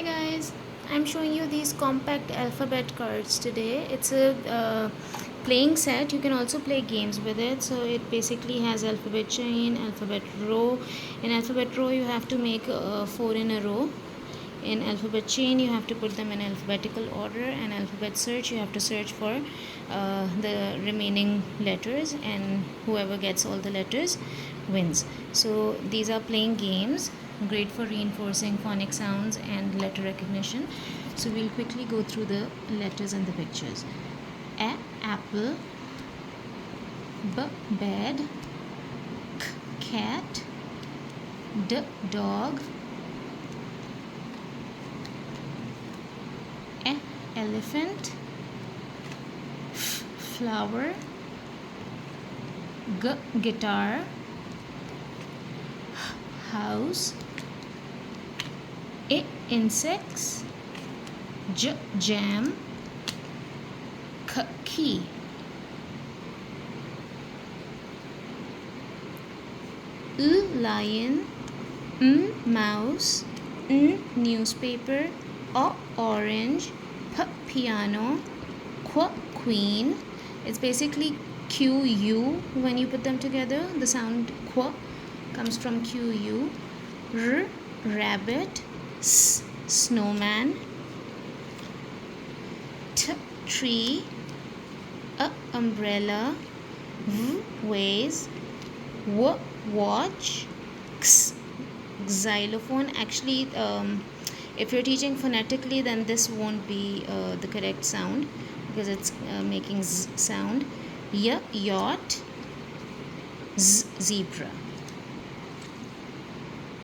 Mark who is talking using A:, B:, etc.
A: Hi guys, I'm showing you these compact alphabet cards today. It's a playing set. You can also play games with it. So it basically has alphabet chain, alphabet row. In alphabet row you have to make 4 in a row. In alphabet chain you have to put them in alphabetical order, and alphabet search you have to search for the remaining letters, and whoever gets all the letters wins. So these are playing games, great for reinforcing phonic sounds and letter recognition. So we'll quickly go through the letters and the pictures. A apple, B bed, K cat, D dog, elephant, flower, guitar, house, insects, jam, key. Lion, mouse, newspaper, orange, piano, queen. It's basically QU when you put them together. The sound qu comes from QU. Rabbit, snowman, tree, umbrella, vase, watch, xylophone. Actually, if you're teaching phonetically, then this won't be the correct sound because it's making z sound. Yacht, zebra.